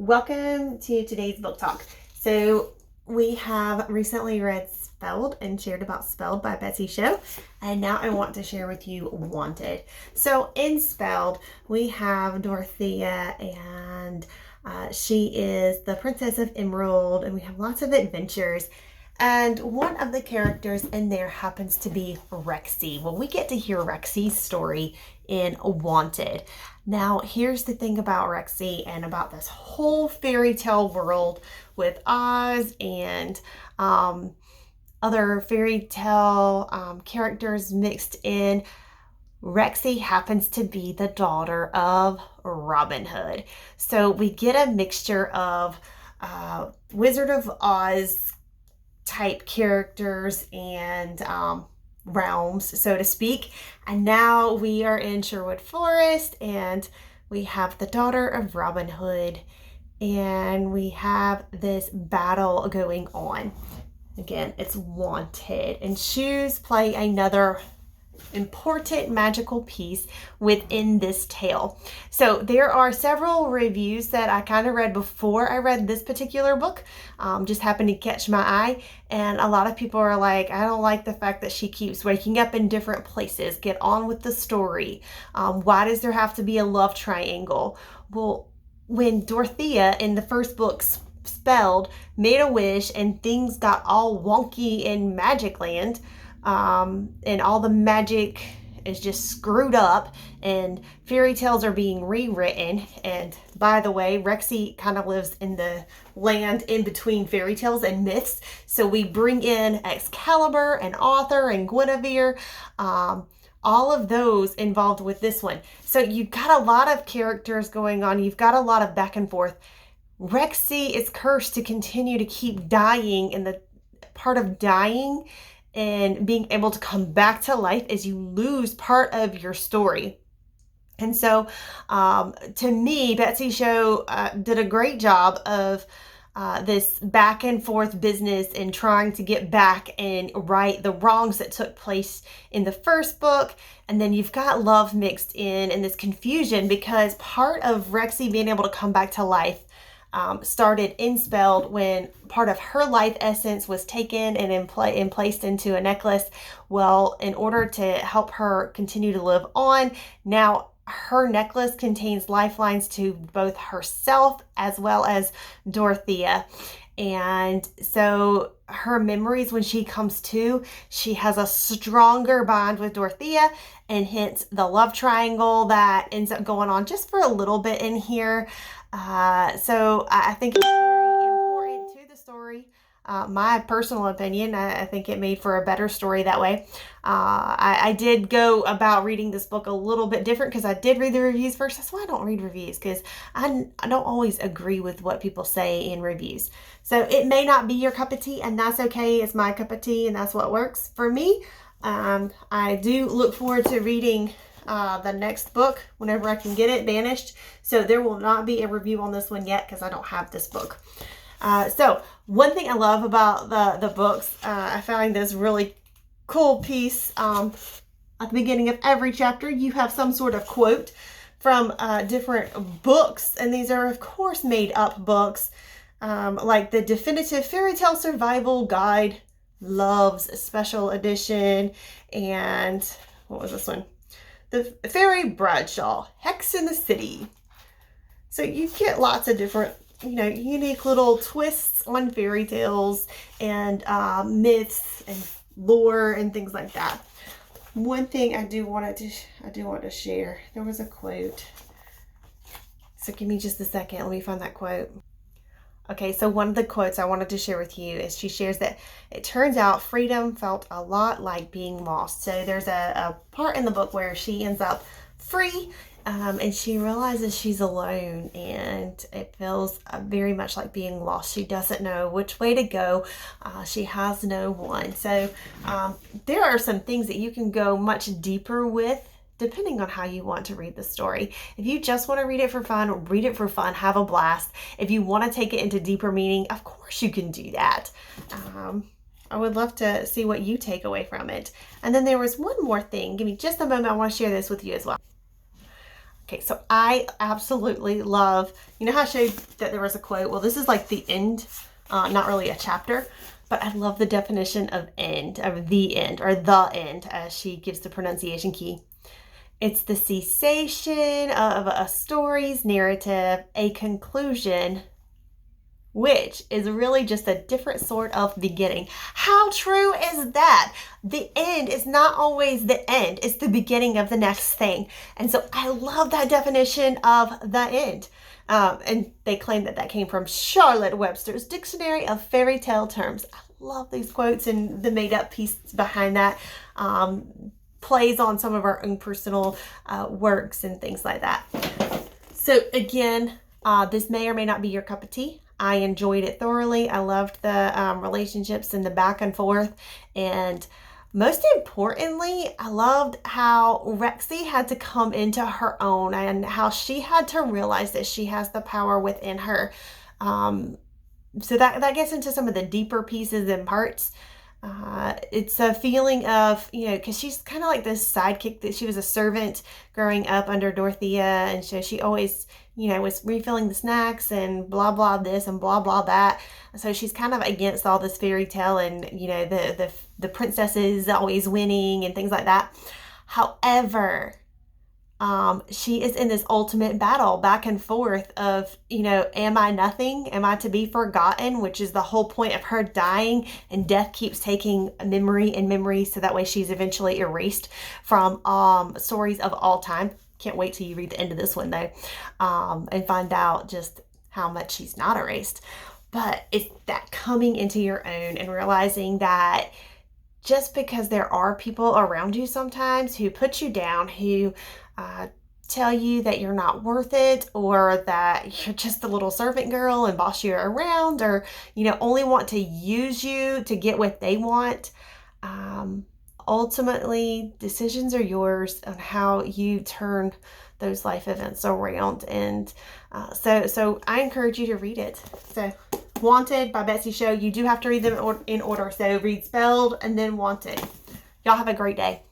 Welcome to today's book talk. So we have recently read Spelled and shared about Spelled by Betsy Schow, and now I want to share with you Wanted. So in Spelled, we have Dorothea, and she is the Princess of Emerald, and we have lots of adventures. And one of the characters in there happens to be Rexi. Well, we get to hear Rexi's story in Wanted. Now, here's the thing about Rexi and about this whole fairy tale world with Oz and other fairy tale characters mixed in. Rexi happens to be the daughter of Robin Hood. So we get a mixture of Wizard of Oz type characters and realms, so to speak. And now we are in Sherwood Forest, and we have the daughter of Robin Hood, and we have this battle going on. Again, it's Wanted, and shoes play another important magical piece within this tale. So there are several reviews that I kind of read before I read this particular book, just happened to catch my eye, and a lot of people are like, I don't like the fact that she keeps waking up in different places. Get on with the story. Why does there have to be a love triangle? Well, when Dorothea in the first book Spelled made a wish and things got all wonky in Magic Land, and all the magic is just screwed up and fairy tales are being rewritten. And by the way, Rexi kind of lives in the land in between fairy tales and myths, so we bring in Excalibur and Arthur and Guinevere, all of those involved with this one. So you've got a lot of characters going on, you've got a lot of back and forth. Rexi is cursed to continue to keep dying, and the part of dying and being able to come back to life is you lose part of your story. And so to me, Betsy Schow did a great job of this back and forth business and trying to get back and right the wrongs that took place in the first book. And then you've got love mixed in and this confusion, because part of Rexi being able to come back to life started in Spelled when part of her life essence was taken and placed into a necklace. Well, in order to help her continue to live on, now her necklace contains lifelines to both herself as well as Dorothea. And so her memories, when she comes to, she has a stronger bond with Dorothea, and hence the love triangle that ends up going on just for a little bit in here. So I think it's very important to the story. My personal opinion, I think it made for a better story that way. I did go about reading this book a little bit different because I did read the reviews first. That's why I don't read reviews, because I don't always agree with what people say in reviews. So it may not be your cup of tea, and that's okay. It's my cup of tea, and that's what works for me. I do look forward to reading the next book whenever I can get it banished. So there will not be a review on this one yet because I don't have this book. So one thing I love about the books, I found this really cool piece. At the beginning of every chapter, you have some sort of quote from different books. And these are, of course, made up books, like the Definitive Fairy Tale Survival Guide, Love's Special Edition, and what was this one? The Fairy Bradshaw, Hex in the City. So you get lots of different, unique little twists on fairy tales and myths and lore and things like that. One thing I do want to share. There was a quote. So give me just a second. Let me find that quote. Okay, so one of the quotes I wanted to share with you is she shares that it turns out freedom felt a lot like being lost. So there's a part in the book where she ends up free, and she realizes she's alone, and it feels very much like being lost. She doesn't know which way to go. She has no one. So there are some things that you can go much deeper with, depending on how you want to read the story. If you just want to read it for fun, have a blast. If you want to take it into deeper meaning, of course you can do that. I would love to see what you take away from it. And then there was one more thing. Give me just a moment. I want to share this with you as well. Okay, so I absolutely love, you know how I showed that there was a quote? Well, this is like the end, not really a chapter, but I love the definition of end, of the end, or the end, as she gives the pronunciation key. It's the cessation of a story's narrative, a conclusion, which is really just a different sort of beginning. How true is that? The end is not always the end, it's the beginning of the next thing. And so I love that definition of the end. And they claim that that came from Charlotte Webster's Dictionary of Fairy Tale Terms. I love these quotes and the made up piece behind that. Plays on some of our own personal works and things like that. So again, this may or may not be your cup of tea. I enjoyed it thoroughly. I loved the relationships and the back and forth. And most importantly, I loved how Rexi had to come into her own and how she had to realize that she has the power within her. So that gets into some of the deeper pieces and parts. It's a feeling of, because she's kind of like this sidekick, that she was a servant growing up under Dorothea, and so she always, was refilling the snacks and blah blah this and blah blah that. So she's kind of against all this fairy tale and the princesses always winning and things like that. However, she is in this ultimate battle back and forth of, am I nothing? Am I to be forgotten? Which is the whole point of her dying, and death keeps taking memory and memory, so that way she's eventually erased from stories of all time. Can't wait till you read the end of this one though, and find out just how much she's not erased. But it's that coming into your own and realizing that just because there are people around you sometimes who put you down, who tell you that you're not worth it, or that you're just a little servant girl and boss you around, or only want to use you to get what they want, ultimately decisions are yours on how you turn those life events around. And so I encourage you to read it. So Wanted by Betsy Schow. You do have to read them in order, so read Spelled and then Wanted. Y'all have a great day.